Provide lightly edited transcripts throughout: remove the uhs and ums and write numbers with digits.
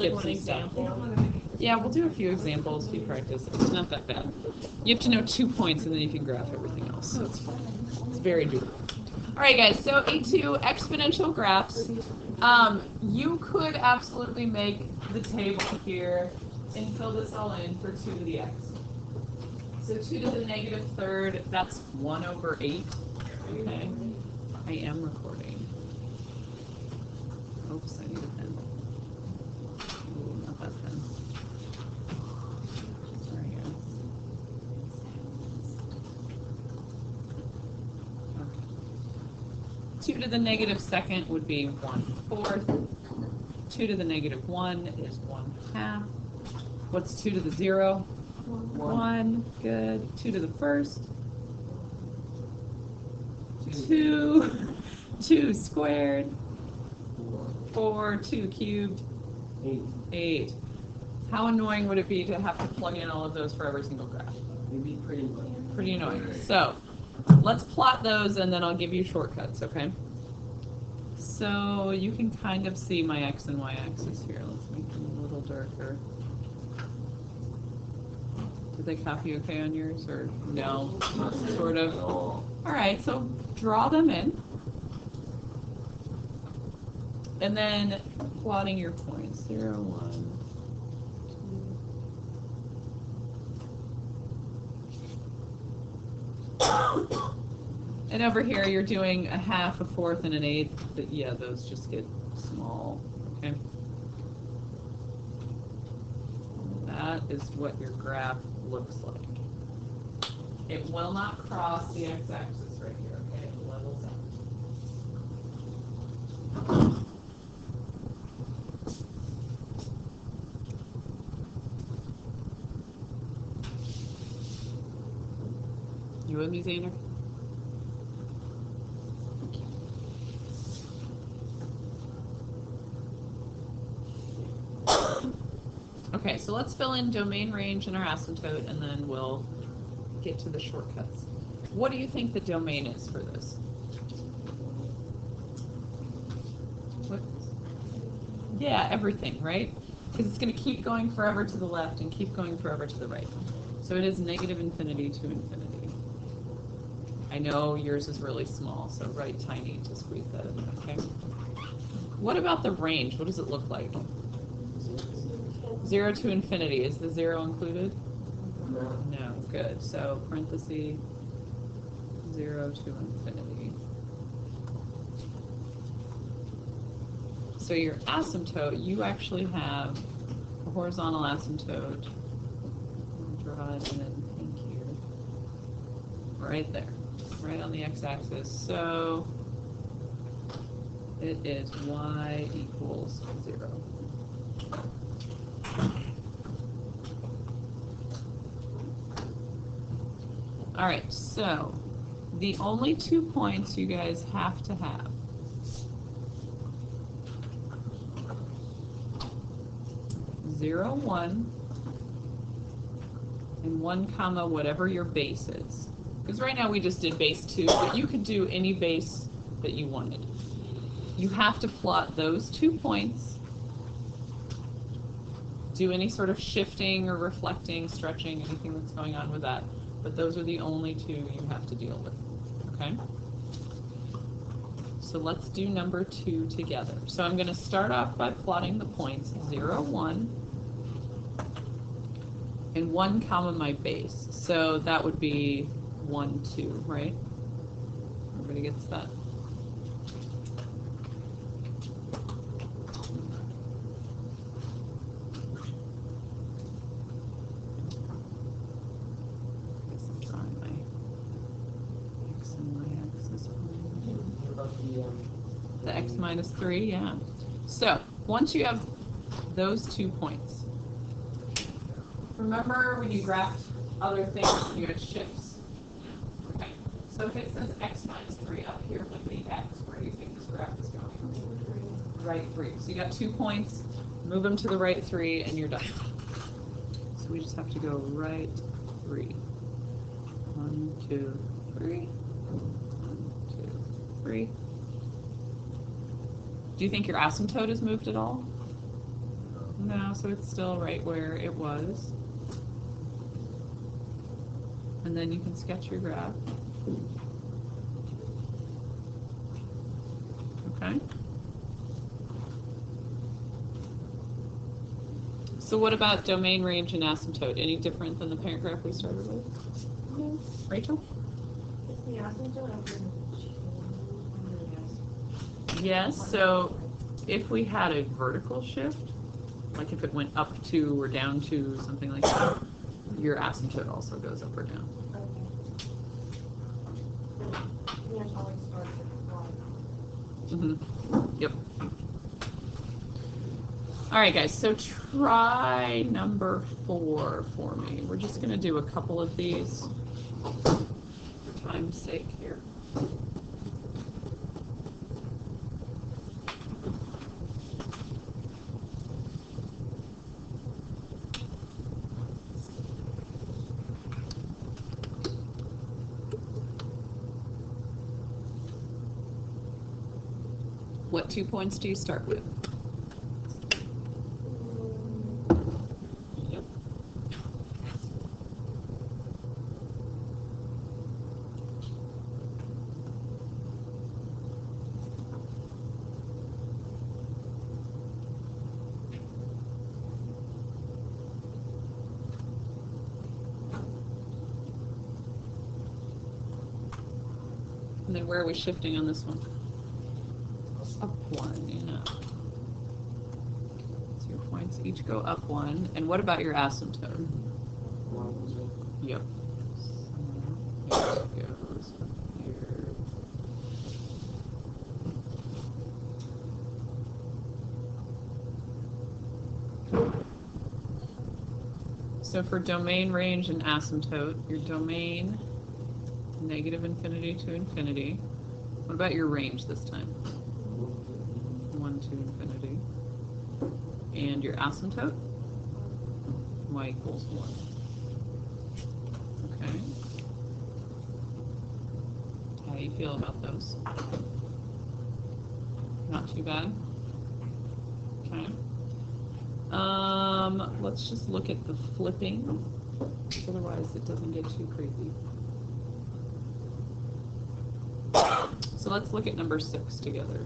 Like one example. Yeah, we'll do a few examples if you practice. It's not that bad. You have to know 2 points and then you can graph everything else. So it's very doable. All right, guys. So A2 exponential graphs. You could absolutely make the table here and fill this all in for 2 to the x. So 2 to the negative third, that's 1 over 8. Okay. I am recording. Oops, I need a pen. Ooh, not that pen. Sorry, guys. Okay. 2 to the negative second would be 1/4. 2 to the negative 1 is 1/2. What's 2 to the 0? 1. Good. 2 to the first. 2. 2 squared. 4. 2 cubed. 8. How annoying would it be to have to plug in all of those for every single graph? It'd be pretty annoying. Pretty annoying. So let's plot those and then I'll give you shortcuts, okay? So you can kind of see my x and y axis here. Let's make them a little darker. Did they copy okay on yours or no? Sort of. All right, so draw them in. And then plotting your points. 0, 1, 2. And over here you're doing 1/2, 1/4, and 1/8. But yeah, those just get small. Okay. That is what your graph looks like. It will not cross the x-axis right here, okay? It levels out. You with me, Zander? Okay, so let's fill in domain, range, and our asymptote, and then we'll get to the shortcuts. What do you think the domain is for this? What? Yeah, everything, right? Because it's going to keep going forever to the left and keep going forever to the right. So it is negative infinity to infinity. I know yours is really small, so write tiny to squeeze that in, okay? What about the range? What does it look like? 0 to infinity. Is the 0 included? No. No. Good. So parenthesis 0 to infinity. So your asymptote, you actually have a horizontal asymptote. Draw it in pink here. Right there. Right on the x-axis. So it is y equals 0. All right, so the only 2 points you guys have to have . 0, 1, and 1 comma whatever your base is. Because right now we just did base 2, but you could do any base that you wanted. You have to plot those 2 points, do any sort of shifting or reflecting, stretching, anything that's going on with that. But those are the only 2 you have to deal with, okay? So let's do number 2 together. So I'm going to start off by plotting the points 0, 1, and 1 comma my base. So that would be 1, 2, right? Everybody gets that? The x minus 3, yeah. So once you have those 2 points, remember when you graphed other things, you had shifts. Okay. So if it says x minus 3 up here with the x, where do you think this graph is going? Right 3. So you got 2 points, move them to the right 3, and you're done. So we just have to go right 3. 1, 2, 3. 1, 2, 3. Do you think your asymptote has moved at all? No, No, so it's still right where it was. And then you can sketch your graph. Okay. So what about domain, range, and asymptote? Any different than the parent graph we started with? No. Rachel? Yes, so if we had a vertical shift, like if it went up 2 or down 2, something like that, your asymptote also goes up or down. Yep. All right, guys, so try number 4 for me. We're just going to do a couple of these for time's sake here. What 2 points do you start with? Yep. And then where are we shifting on this one? Up 1, yeah. So your points each go up 1. And what about your asymptote? Yep. So here it goes here. So for domain, range, and asymptote, your domain, negative infinity to infinity. What about your range this time? 1 to infinity. And your asymptote? Y equals 1. Okay. How do you feel about those? Not too bad? Okay. Let's just look at the flipping, otherwise it doesn't get too crazy. So let's look at number 6 together.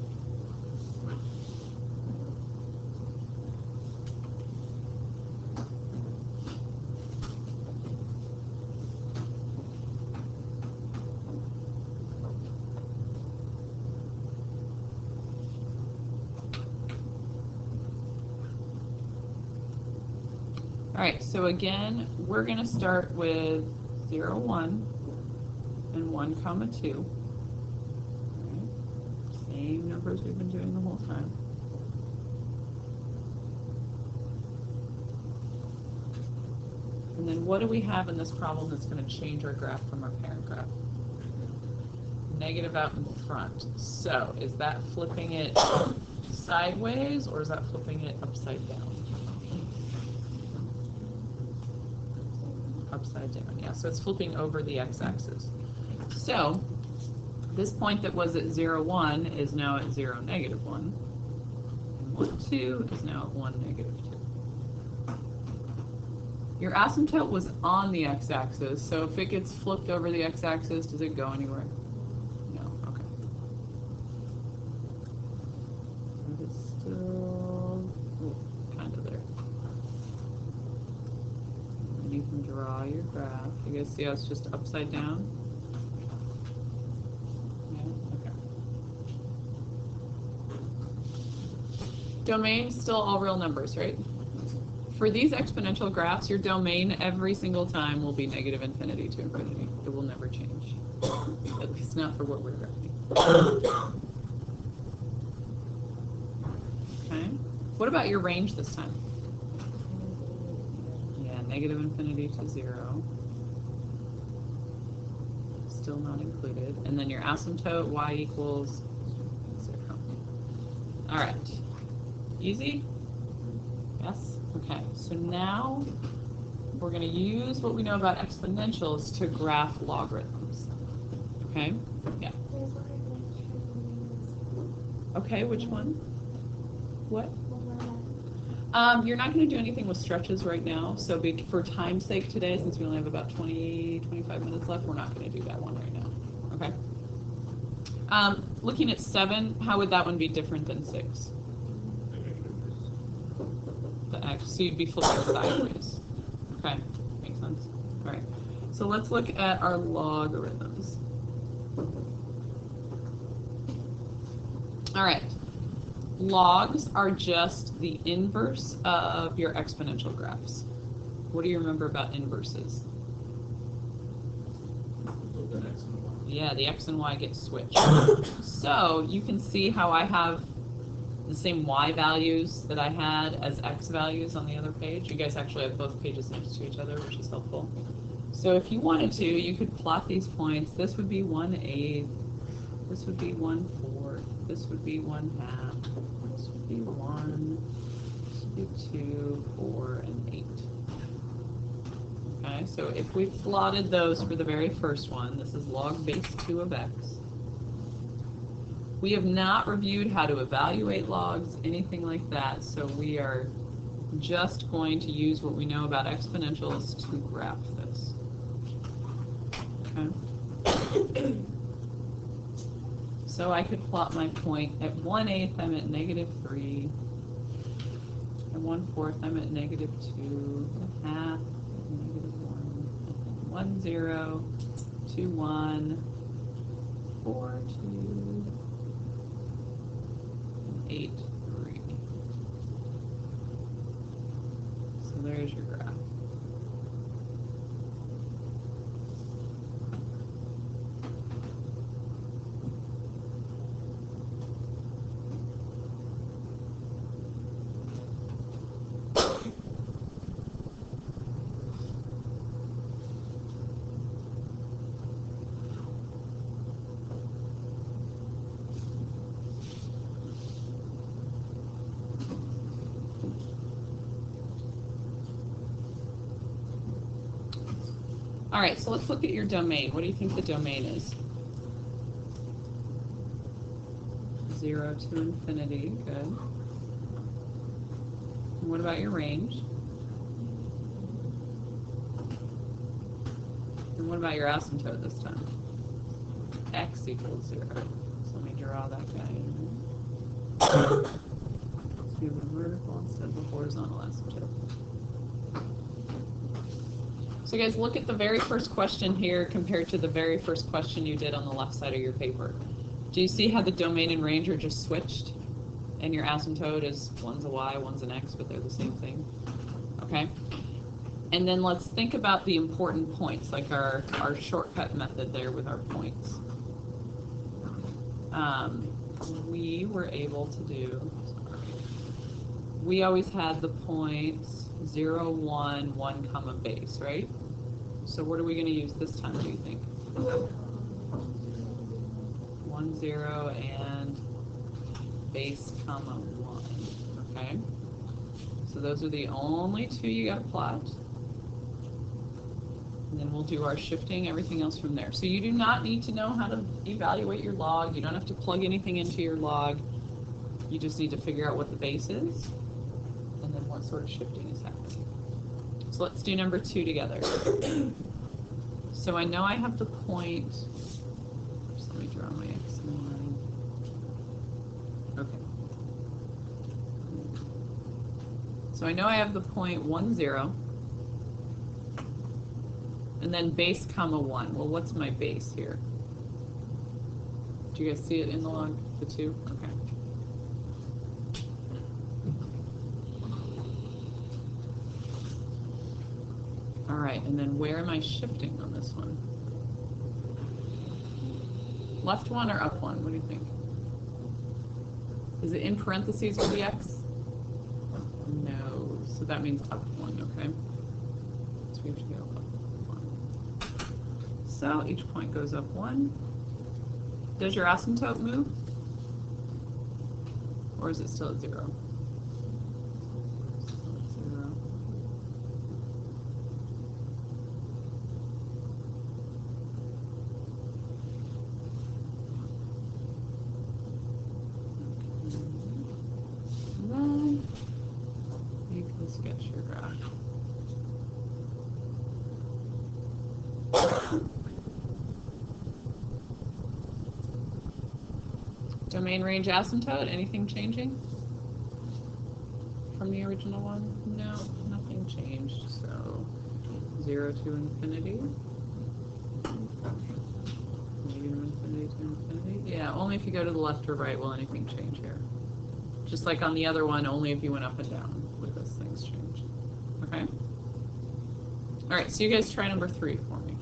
All right, so again, we're going to start with 0, 1, and 1, comma 2. Right. Same numbers we've been doing the whole time. And then what do we have in this problem that's going to change our graph from our parent graph? Negative out in front. So is that flipping it sideways, or is that flipping it upside down? Upside down, yeah. So it's flipping over the x-axis. So this point that was at 0, 1 is now at 0, negative 1. And 1, 2 is now at 1, negative 2. Your asymptote was on the x-axis, so if it gets flipped over the x-axis, does it go anywhere? No, okay. It's still kind of there. You can draw your graph. You guys see how it's just upside down? Yeah, okay. Domain, still all real numbers, right? For these exponential graphs, your domain every single time will be negative infinity to infinity. It will never change. At least not for what we're graphing. Okay. What about your range this time? Negative infinity to 0. Still not included. And then your asymptote, y equals 0. All right. Easy? Yes? Okay. So now we're going to use what we know about exponentials to graph logarithms. Okay? Yeah. Okay, which one? What? You're not going to do anything with stretches right now, so for time's sake today, since we only have about 25 minutes left, we're not going to do that one right now. Okay? Looking at 7, how would that one be different than 6? The X, so you'd be flipping sideways. Okay, makes sense. All right, so let's look at our logarithms. All right, logs are just the inverse of your exponential graphs. What do you remember about inverses? Yeah, the X and Y get switched. So you can see how I have the same Y values that I had as X values on the other page. You guys actually have both pages next to each other, which is helpful. So if you wanted to, you could plot these points. This would be 1/8. This would be 1/4. This would be 1/2. This would be 1. This would be 2, 4, and 8. Okay, so if we plotted those for the very first one, this is log base 2 of x. We have not reviewed how to evaluate logs, anything like that, so we are just going to use what we know about exponentials to graph this. Okay. So I could plot my point at 1/8, I'm at -3. At 1/4, I'm at -2. At half, -1. 1, 0. 2, 1. 4, 2. 8, 3. So there's your graph. All right, so let's look at your domain. What do you think the domain is? 0 to infinity, good. And what about your range? And what about your asymptote this time? X equals 0. So let me draw that guy in. Let's do the vertical instead of the horizontal asymptote. So guys, look at the very first question here compared to the very first question you did on the left side of your paper. Do you see how the domain and range are just switched? And your asymptote is one's a y, one's an x, but they're the same thing. Okay? And then let's think about the important points, like our shortcut method there with our points. We were able to do, we always had the points 0, 1, 1 comma base, right? So what are we going to use this time, do you think? 1, 0, and base comma 1, okay? So those are the only two you got to plot. And then we'll do our shifting, everything else from there. So you do not need to know how to evaluate your log. You don't have to plug anything into your log. You just need to figure out what the base is and then what sort of shifting is happening. So let's do number 2 together. So I know I have the point, just let me draw my X line. Okay. So I know I have the point 1, 0. And then base comma 1. Well, what's my base here? Do you guys see it in the log, the 2? Okay. All right, and then where am I shifting on this one? Left one or up one? What do you think? Is it in parentheses with the X? No, so that means up one, okay? So we have to go up 1. So each point goes up 1. Does your asymptote move? Or is it still at 0? Still at 0. your graph. Domain range asymptote, anything changing from the original one? No, nothing changed. So 0 to infinity. Negative infinity to infinity. Yeah, only if you go to the left or right will anything change here. Just like on the other one, only if you went up and down would those things change. Okay? All right, so you guys try number 3 for me.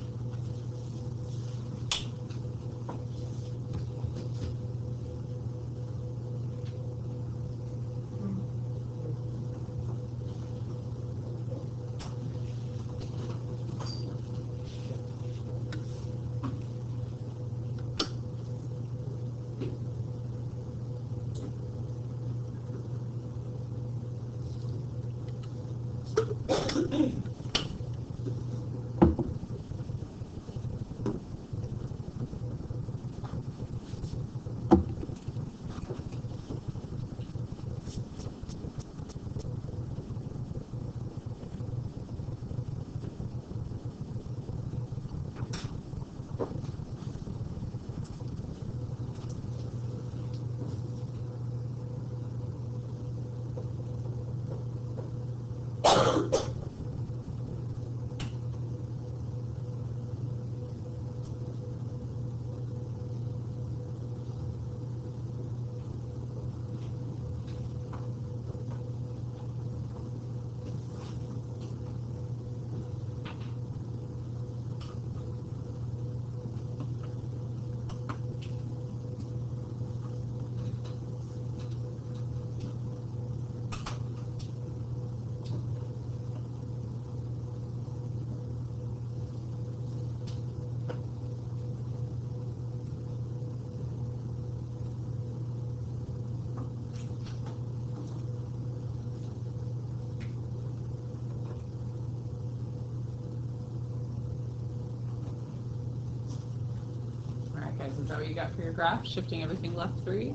Is that what you got for your graph? Shifting everything left 3?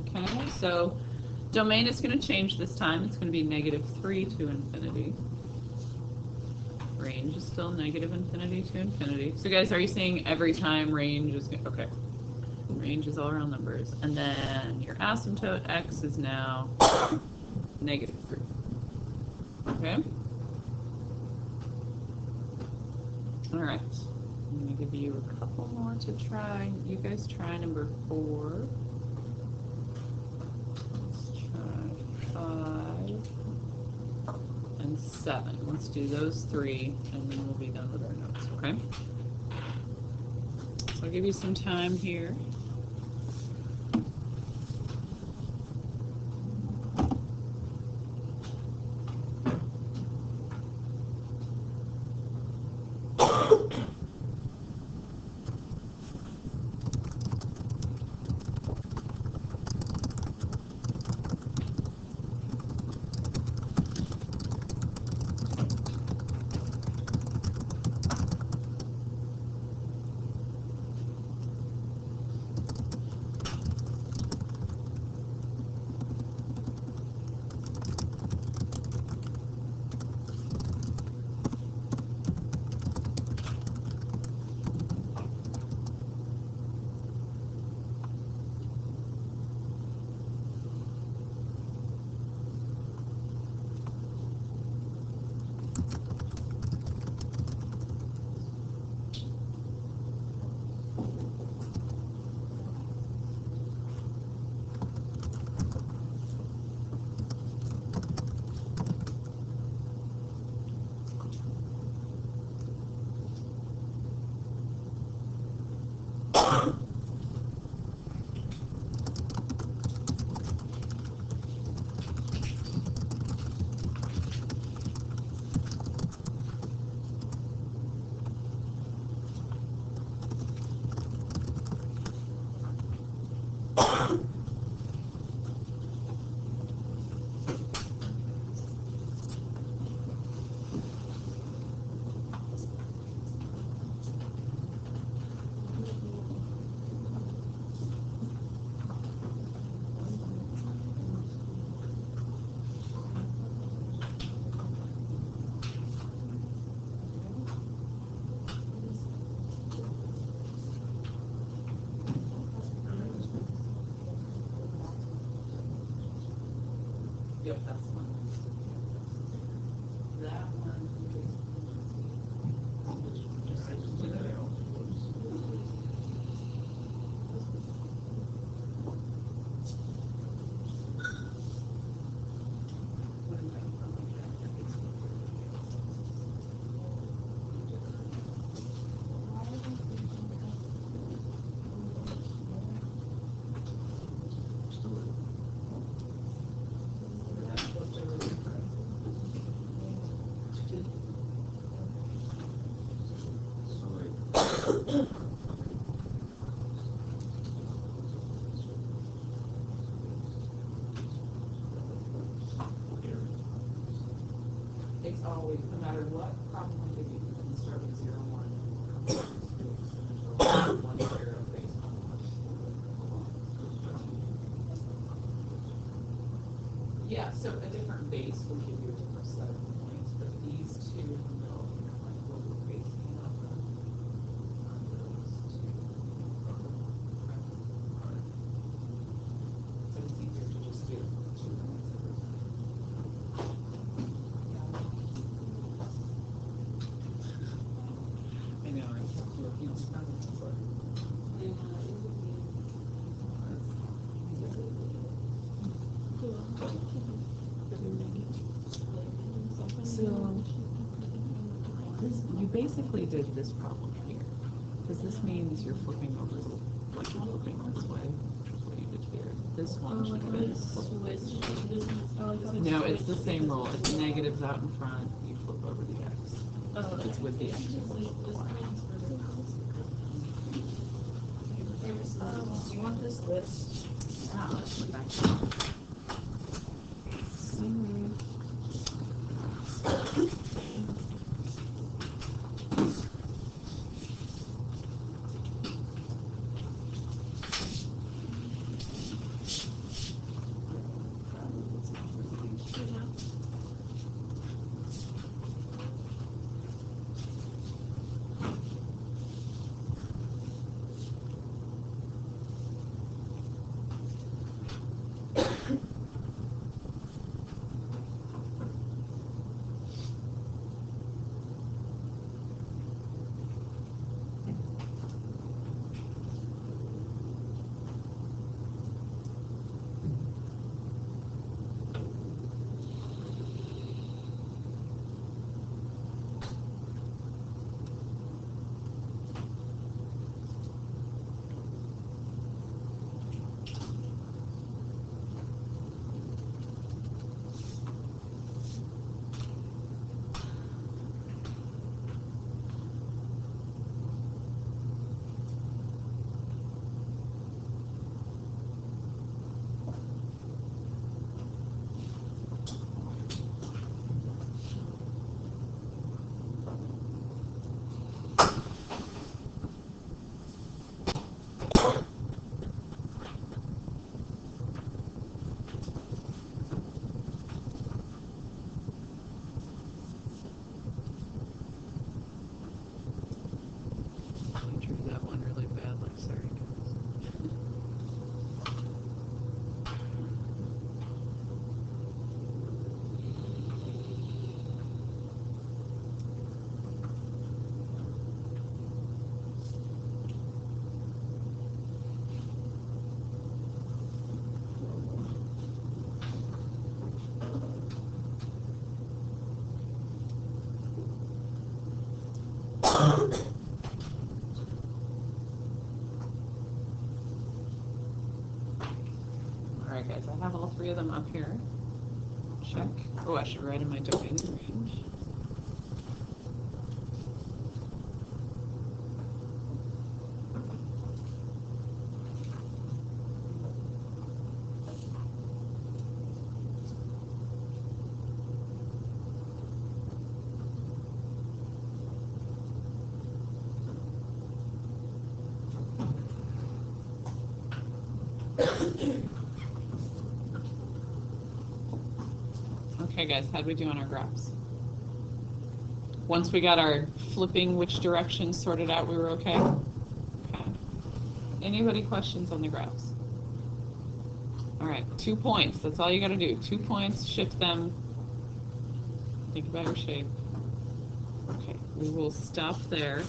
Okay, so domain is going to change this time. It's going to be -3 to infinity. Range is still negative infinity to infinity. So guys, are you seeing every time range is going to... Okay. Range is all around numbers. And then your asymptote x is now -3. Okay? All right. I'm going to give you a couple more to try. You guys try number 4. Let's try 5 and 7. Let's do those 3, and then we'll be done with our notes, okay? So I'll give you some time here. if that's the one. That one. It's always, no matter what problem we give you, you can start with 0, 1. One zero based on one. Yeah, so a different base will give you a different set of points, but these two in the middle, like what we're basing it off of, are those two. So it's easier to just do 2 points every time. I know, I'm working on some before. So, you basically did this problem here, because this means you're flipping over, like you're flipping this way, which is what you did here. This one should have been no, it's the same rule. It's negatives out in front, you flip over the x. Oh, it's with the x. Do you want this list? Ah, let's go back. Alright guys, I have all 3 of them up here. Check. Oh, I should write in my domain range. Okay guys, how'd we do on our graphs? Once we got our flipping which direction sorted out, we were okay? Okay. Anybody questions on the graphs? All right, 2 points. That's all you got to do. 2 points, shift them. Think about your shape. Okay, we will stop there.